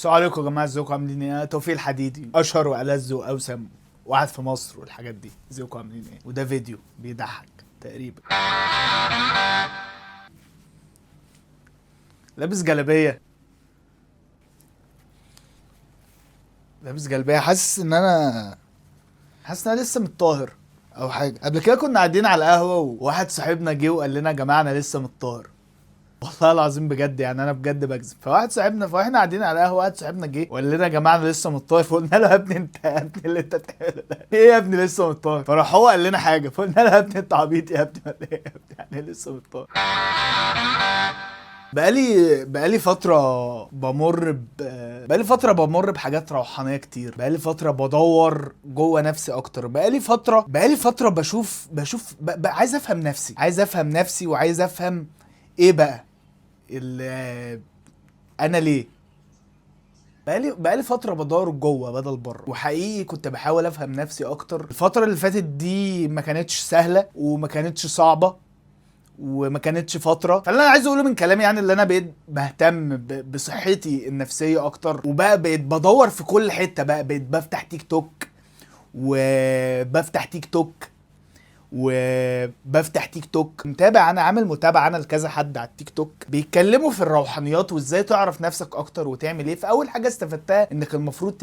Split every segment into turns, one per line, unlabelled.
السلام عليكم يا جماعه، ازيكم عاملين ايه؟ توفيق الحديدي اشهر والذ واوسم واحد في مصر والحاجات دي. ازيكم عاملين ايه؟ وده فيديو بيضحك تقريبا. لابس جلابيه حاسس ان انا لسه متطاهر او حاجه. قبل كده كنا قاعدين على القهوه وواحد صاحبنا جه وقال لنا يا جماعه انا لسه متطاهر. والله العظيم بجد، يعني انا بجد بكذب. فاحنا قاعدين على القهوه، واحد صاحبنا جه وقال لنا يا جماعه انا لسه متطاهر. فقلنا له يا ابني انت يا ابني اللي انت بتعمله ده ايه يا ابني لسه متطاهر؟ فراح هو قال لنا حاجه، فقلنا له يا ابني انت عبيط يا ابني ولا ايه يا ابني؟ يعني لسه متطاهر. بقالي فترة بمر بحاجات روحانية كتير. بقالي فترة بدور جوه نفسي اكتر. بقالي فترة عايز افهم نفسي وعايز افهم ايه بقى انا ليه. بقالي فترة بدور جوه بدل بره، وحقيقي كنت بحاول افهم نفسي اكتر. الفترة اللي فاتت دي ما كانتش سهلة وما كانتش صعبة وما كانتش فتره. فاللي انا عايز اقوله من كلامي يعني اللي انا بقيت بهتم بصحتي النفسيه اكتر، وبقى بقيت بدور في كل حته. بقيت بفتح تيك توك انا عامل متابعه انا لكذا حد على التيك توك بيتكلموا في الروحانيات وازاي تعرف نفسك اكتر وتعمل ايه. فاول حاجه استفدتها انك المفروض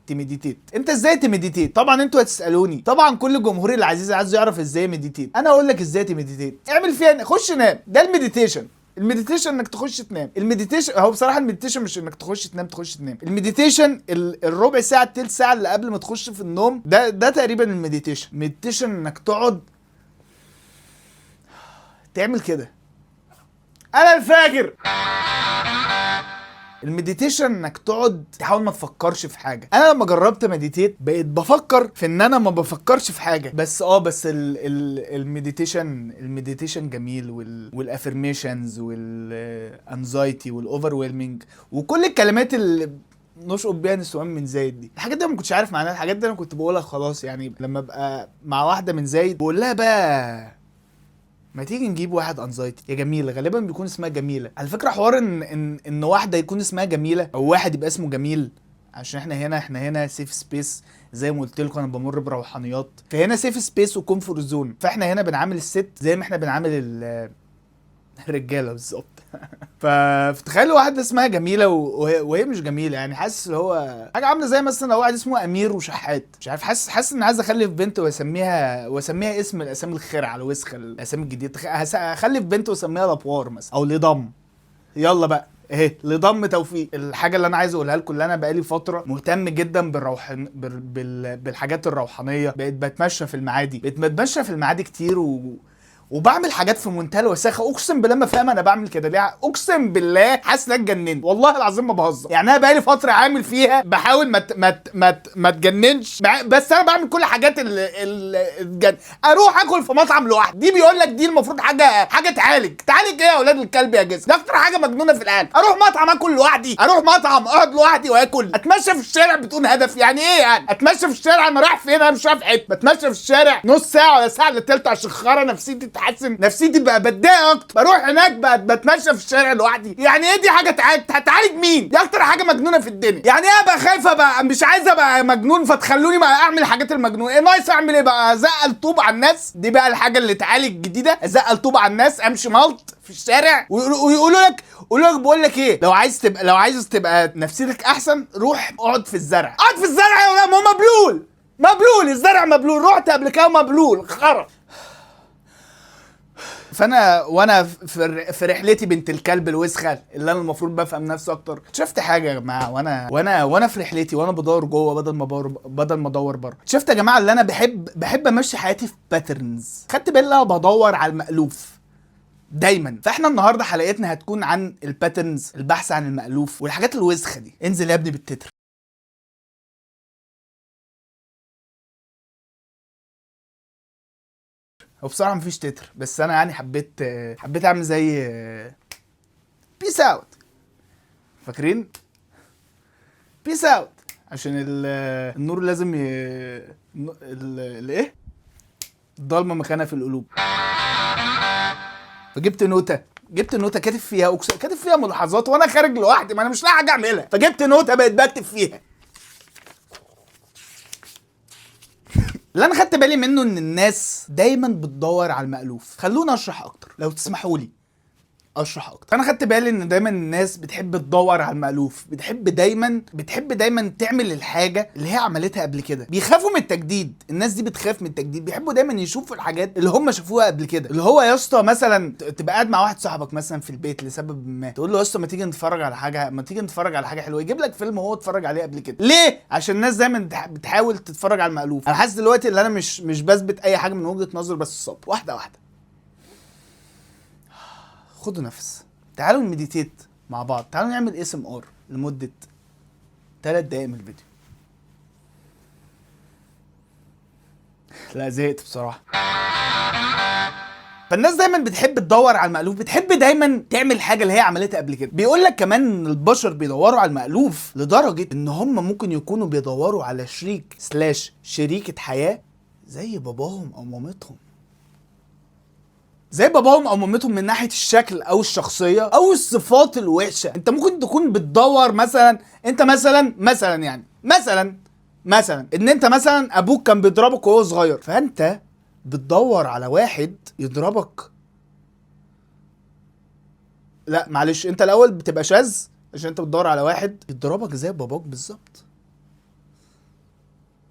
تمديتيت. انت ازاي تمديتيت؟ طبعا انتوا هتسالوني، طبعا كل جمهوري العزيز عايز يعرف ازاي مديتيت. انا اقول لك ازاي تمديتيت. اعمل فيها خش نام، ده المديتيشن انك تخش تنام. المديتيشن هو بصراحه المديتيشن مش انك تخش تنام. المديتيشن الربع ساعه التلت ساعه اللي قبل ما تخش في النوم، ده تقريبا المديتيشن انك تقعد تعمل كده. انا الفاجر. المديتيشن انك تقعد تحاول ما تفكرش في حاجه. انا لما جربت مديتيت بقيت بفكر في ان انا ما بفكرش في حاجه. بس المديتيشن جميل، والافرميشنز والانزايتي والاوفر ويلمنج وكل الكلمات اللي نشقب بيها نسوان من زايد دي. الحاجات دي ما كنتش عارف معناها. الحاجات دي انا كنت بقولها خلاص، يعني لما ابقى مع واحده من زايد بقول لها بقى ما تيجي نجيب واحد انزايتي يا جميله. غالبا بيكون اسمها جميله على فكره. حوار ان واحده يكون اسمها جميله او واحد يبقى اسمه جميل، عشان احنا هنا سيف سبيس. زي ما قلت لكم انا بمر بروحانيات، فهنا سيف سبيس وكومفورت زون. فاحنا هنا بنعامل الست زي ما احنا بنعامل الرجاله بالظبط. فتخيل واحده اسمها جميله وهي مش جميله. يعني حاسس اللي هو حاجه عامله زي مثلا لو واحد اسمه امير وشحات. مش عارف، حاسس ان عايز اخلف بنت واسميها اسم الاسامي الخير على وسخ الاسامي الجديده. هخلف بنت واسميها لابوار مثلا او لضم. يلا بقى اهي لضم توفيق. الحاجه اللي انا عايز اقولها لكم، اللي انا بقالي فتره مهتم جدا بالحاجات الروحانيه. بقيت بتمشى في المعادي كتير وبعمل حاجات في منتهى الوساخه. اقسم بالله ما فاهم انا بعمل كده ليه. اقسم بالله حاسس ان اتجننت، والله العظيم ما بهزر. يعني انا بقالي فتره عامل فيها بحاول ما اتجننش، بس انا بعمل كل حاجات اروح اكل في مطعم لوحدي. دي بيقول لك دي المفروض حاجه تعالج ايه يا اولاد الكلب يا جسم؟ ده اكتر حاجه مجنونه في العالم. اروح مطعم اكل لوحدي، اروح مطعم اقعد لوحدي واكل، اتمشى في الشارع بدون هدف. يعني ايه يعني اتمشى في الشارع؟ انا رايح فين؟ انا مش رايح في حته. بتمشى في الشارع نص ساعه ولا ساعه الا تلت عشان خرا نفسيتي تتحسن، نفسيتي بقى بتضايق اكتر. بروح هناك بقى بتمشى في الشارع لوحدي. يعني ايه دي حاجه هتعالج مين؟ دي اكتر حاجه مجنونه في الدنيا. يعني ايه ابقى خايفه بقى مش عايزه ابقى مجنون فتخلوني بقى اعمل الحاجات المجنونه؟ ايه ناقص اعمل ايه بقى؟ ازقل طوب على الناس؟ دي بقى الحاجه اللي تعالج الجديده. ازقل طوب على الناس، امشي ملط في الشارع ويقولوا لك بقول لك ايه، لو عايز تبقى نفسيتك احسن روح اقعد في الزرع. اقعد في الزرع يا ولاد، ما هو مبلول الزرع مبلول. رحت قبل كده مبلول خرا. وانا في رحلتي بنت الكلب الوسخه اللي انا المفروض بفهم نفسي اكتر، شفت حاجه يا جماعه. وانا في رحلتي وانا بدور جوه بدل ما ادور بره. شفت يا جماعه اللي انا بحب امشي حياتي في باترنز. خدت بالي انا بدور على المألوف دايما. فاحنا النهارده حلقتنا هتكون عن الباترنز، البحث عن المألوف والحاجات الوسخه دي. انزل يا ابني بالتتر. هو بصراحه مفيش تتر، بس انا يعني حبيت اعمل زي بيس اوت. فاكرين بيس اوت؟ عشان النور لازم الايه الضلمه مكانها في القلوب. فجبت نوتة جبت نوتة كاتب فيها كاتب فيها ملاحظات وانا خارج لوحدي، ما انا مش لاقي حاجه اعملها، فجبت نوتة بقيت بكتب فيها. اللي انا خدت بالي منه ان الناس دايما بتدور على المألوف. خلونا اشرح اكتر لو تسمحوا لي اشرح اكتر. انا خدت بالي ان دايما الناس بتحب تدور على المألوف، بتحب دايما تعمل الحاجه اللي هي عملتها قبل كده. بيخافوا من التجديد، الناس دي بتخاف من التجديد، بيحبوا دايما يشوفوا الحاجات اللي هم شافوها قبل كده. اللي هو يا اسطى مثلا تبقى قاعد مع واحد صاحبك مثلا في البيت لسبب ما، تقول له يا اسطى ما تيجي نتفرج على حاجه حلوه، يجيب لك فيلم هو اتفرج عليه قبل كده. ليه؟ عشان الناس دايما بتحاول تتفرج على المألوف. انا حاسس دلوقتي ان انا مش بثبت اي حاجه من وجهه نظر، بس الصبر واحده واحده. خدوا نفس، تعالوا نمديتيت مع بعض، تعالوا نعمل اسم ار لمدة 3 دقايق من الفيديو. لا زهقت بصراحة. فالناس دايما بتحب تدور على المألوف، بتحب دايما تعمل حاجة اللي هي عملتها قبل كده. بيقول لك كمان ان البشر بيدوروا على المألوف لدرجة ان هم ممكن يكونوا بيدوروا على شريكة حياة زي باباهم او مامتهم. زي باباهم او مامتهم من ناحيه الشكل او الشخصيه او الصفات الوحشه. انت ممكن تكون بتدور مثلا، انت مثلا يعني مثلا ان انت مثلا ابوك كان بيضربك وهو صغير، فانت بتدور على واحد يضربك. لا معلش، انت الاول بتبقى شاذ عشان انت بتدور على واحد يضربك زي باباك بالظبط.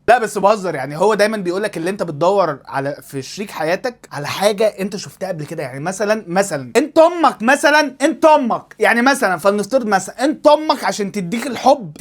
لا بس بهزر، يعني هو دايما بيقولك اللي انت بتدور على في شريك حياتك على حاجه انت شفتها قبل كده. يعني مثلا انت امك يعني مثلا فلنفترض مثلا انت امك عشان تديك الحب،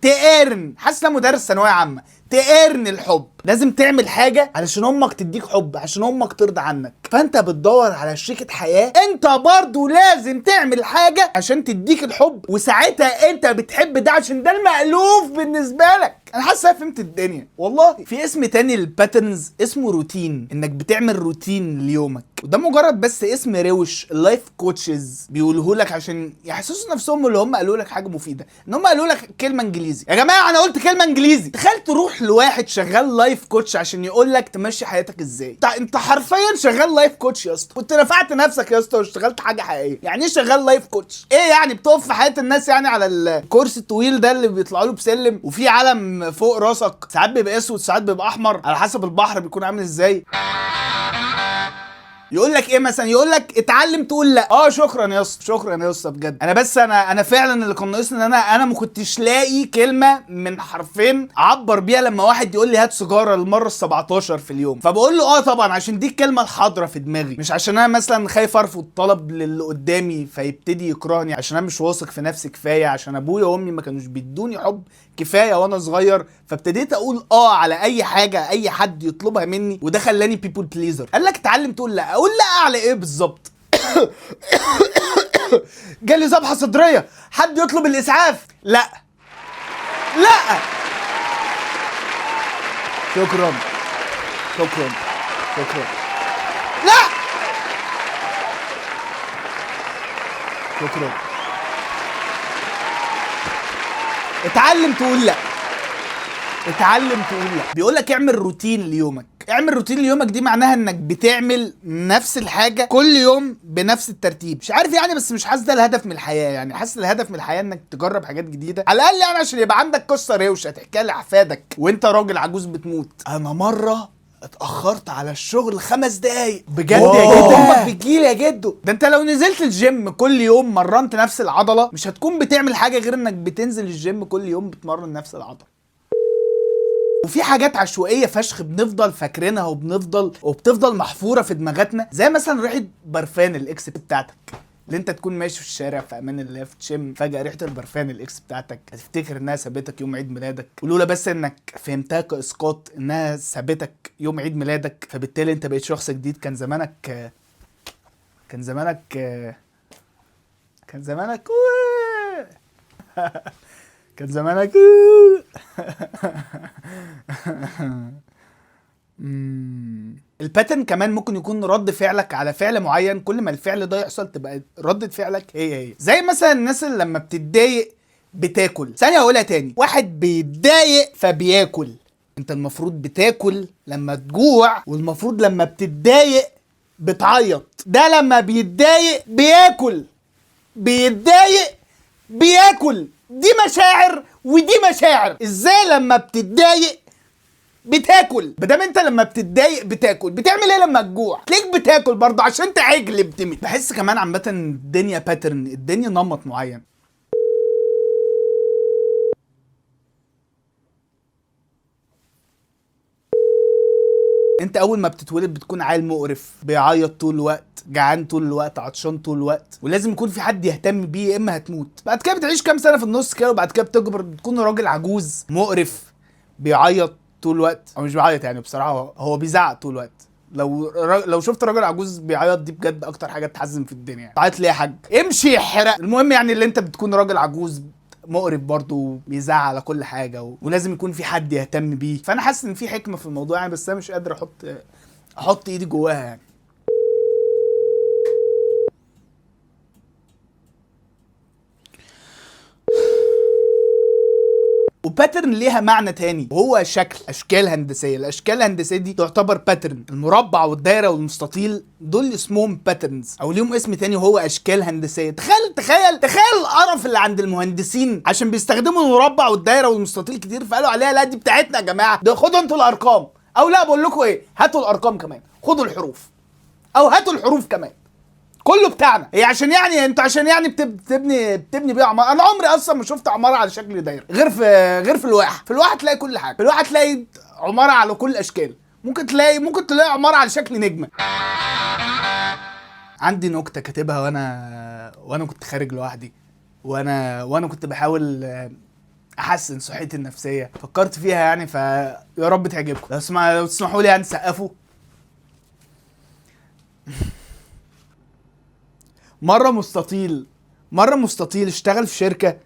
تقرن حاسس ان مدرس ثانويه عامه، تقرن الحب لازم تعمل حاجه علشان امك تديك حب، عشان امك ترضى عنك. فانت بتدور على شريكة حياه، انت برضو لازم تعمل حاجه عشان تديك الحب، وساعتها انت بتحب ده عشان ده المألوف بالنسبه لك. انا حاسس فهمت الدنيا والله. في اسم تاني للباترنز اسمه روتين، انك بتعمل روتين ليومك، وده مجرد بس اسم روش اللايف كوتشز بيقولوه لك عشان يحسسوا نفسهم اللي هم قالوا لك حاجه مفيده، ان هم قالوا لك كلمه انجليزي. يا جماعه انا قلت كلمه انجليزي. تخيل تروح لواحد شغال لايف كوتش عشان يقول لك تمشي حياتك ازاي. انت حرفيا شغال لايف كوتش يا اسطى، كنت رفعت نفسك يا اسطى واشتغلت حاجه حقيقيه. يعني ايه شغال لايف كوتش؟ ايه يعني بتقف في حياه الناس يعني على الكورس الطويل ده اللي بيطلعوا له بسلم وفي علم فوق راسك، ساعات بيبقى اسود ساعات بيبقى احمر على حسب البحر بيكون عامل ازاي. يقول لك ايه مثلا؟ يقول لك اتعلم تقول لا. شكرا يا اسطى بجد. انا فعلا اللي كان ناقصني ان انا ما كنتش لاقي كلمه من حرفين اعبر بيها لما واحد يقول لي هات سيجاره للمره ال17 في اليوم، فبقول له طبعا عشان دي الكلمه الحاضره في دماغي، مش عشان انا مثلا خايف ارفض طلب للي قدامي فيبتدي يكرهني، عشان انا مش واثق في نفسي كفايه، عشان ابويا وامي ما كانوش بيدوني حب كفايه وانا صغير، فابتديت اقول على اي حاجه اي حد يطلبها مني، وده خلاني بيبول بليزر. قال لك اتعلم تقول لا. اقول لا على ايه بالظبط؟ جالي ذبحه صدريه، حد يطلب الاسعاف؟ لا شكرا لا شكرا. اتعلم تقول لا. بيقول لك اعمل روتين ليومك. دي معناها انك بتعمل نفس الحاجه كل يوم بنفس الترتيب. مش عارف يعني، بس مش حاسس ده الهدف من الحياه. يعني حاسس الهدف من الحياه انك تجرب حاجات جديده على الاقل، يعني عشان يبقى عندك قصه روشه تحكيها لاحفادك وانت راجل عجوز بتموت. انا مره اتاخرت على الشغل 5 دقايق بجد يا جدو. امك بتجيلي يا جدو. ده انت لو نزلت الجيم كل يوم مرنت نفس العضله مش هتكون بتعمل حاجه غير انك بتنزل الجيم كل يوم بتمرن نفس العضله. وفي حاجات عشوائيه فشخ بنفضل فاكرينها وبتفضل محفوره في دماغاتنا، زي مثلا ريحه برفان الاكس بتاعتك، اللي انت تكون ماشي في الشارع في امان الله فتشم فجاه ريحه البرفان الاكس بتاعتك، هتفتكر انها سابتك يوم عيد ميلادك، ولولا بس انك فهمتها كاسقاط انها سابتك يوم عيد ميلادك فبالتالي انت بقيت شخص جديد. كان زمانك كان زمانك الباترن كمان ممكن يكون رد فعلك على فعل معين، كل ما الفعل ده يحصل تبقى ردة فعلك هي زي مثلا الناس اللي لما بتتضايق بتاكل. ثانية هقولها تاني، واحد بيتضايق فبياكل. انت المفروض بتاكل لما تجوع، والمفروض لما بتتضايق بتعيط. ده لما بيتضايق بياكل، بيتضايق بياكل. دي مشاعر ودي مشاعر. ازاي لما بتتضايق بتاكل؟ مادام انت لما بتتضايق بتاكل، بتعمل ايه لما تجوع؟ تلاقيك بتاكل برضه عشان انت عجل بتمت. بحس كمان عامه الدنيا باترن، الدنيا نمط معين. انت اول ما بتتولد بتكون عيل مقرف، بيعيط طول الوقت، جعان طول الوقت، عطشان طول الوقت، ولازم يكون في حد يهتم بيه يا اما هتموت. بعد كده بتعيش كام سنه في النص كده، وبعد كده بتكبر بتكون راجل عجوز مقرف بيعيط طول الوقت. او مش بيعيط يعني، بصراحه هو بيزعق طول الوقت. لو شفت راجل عجوز بيعيط، دي بجد اكتر حاجه تحزن في الدنيا يعني. تعيط ليه يا حاج؟ امشي احرق. المهم يعني اللي انت بتكون راجل عجوز مقرف برضه، بيزعق على كل حاجه ولازم يكون في حد يهتم بيه. فانا حاسس ان في حكمه في الموضوع يعني، بس انا مش قادر احط ايدي جواها يعني. وباترن ليها معنى تاني وهو اشكال هندسيه. الاشكال الهندسيه دي تعتبر باترن. المربع والدايره والمستطيل دول اسمهم باترنز، او ليهم اسم تاني وهو اشكال هندسيه. تخيل القرف اللي عند المهندسين عشان بيستخدموا المربع والدايره والمستطيل كتير، فقالوا عليها لا دي بتاعتنا يا جماعه، ده خدوا انتوا الارقام. او لا، بقول لكم ايه، هاتوا الارقام كمان، خدوا الحروف، او هاتوا الحروف كمان، كله بتاعنا. هي عشان يعني انتوا عشان يعني بتبني بيه عماره. انا عمري اصلا ما شفت عماره على شكل دايره غير في الواحه. في الواحه تلاقي كل حاجه، في الواحه تلاقي عماره على كل الاشكال. ممكن تلاقي عماره على شكل نجمه. عندي نكته كاتبها وانا كنت خارج لوحدي، وانا كنت بحاول احسن صحتي النفسيه. فكرت فيها يعني، فيا رب تعجبكم. لو تسمحوا لي يعني تسقفوا. مره مستطيل اشتغل في شركه.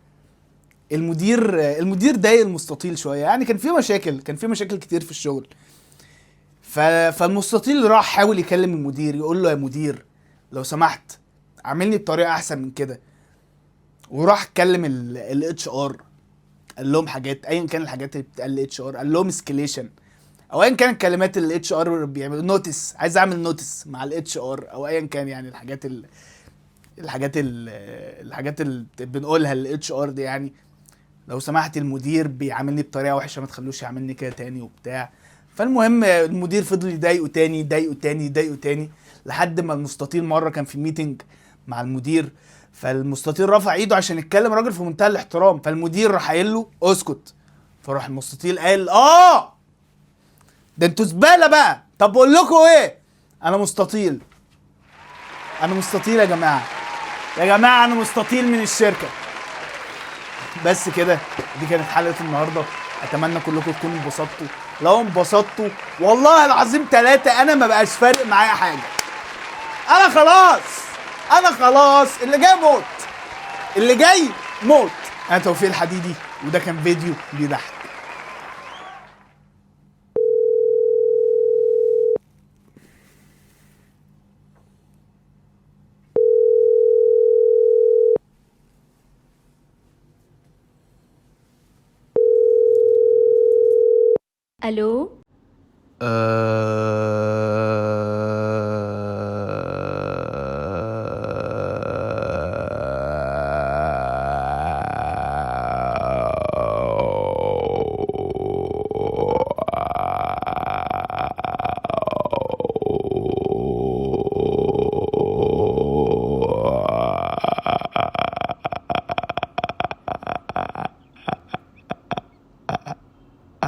المدير ضايق المستطيل شويه يعني، كان في مشاكل كتير في الشغل. فالمستطيل راح حاول يكلم المدير، يقول له يا مدير لو سمحت عاملني بطريقه احسن من كده. وراح كلم الاتش ار، قال لهم حاجات، ايا كان الحاجات اللي بتتقال للاتش ار، قال لهم اسكليشن، او ايا كان الكلمات اللي الاتش ار بيعمل نوتس. عايز اعمل نوتس مع الاتش ار، او ايا كان يعني الحاجات اللي بنقولها للاتش ار دي يعني. لو سمحت المدير بيعاملني بطريقه وحشه، ما تخلوش يعاملني كده تاني وبتاع. فالمهم المدير فضل يضايقه تاني يضايقه تاني يضايقه تاني، لحد ما المستطيل مره كان في ميتنج مع المدير. فالمستطيل رفع ايده عشان يتكلم، راجل في منتهى الاحترام. فالمدير راح قايل له اسكت. فراح المستطيل قال ده انتوا زباله بقى. طب بقول لكم ايه، انا مستطيل يا جماعه، انا مستطيل من الشركه. بس كده، دي كانت حلقة النهاردة. اتمنى كلكم تكونوا انبسطتوا. لو انبسطتوا والله العظيم 3 انا ما بقاش فارق معايا حاجة. انا خلاص اللي جاي موت. انا توفيق الحديدي، وده كان فيديو بيضحك.
الو.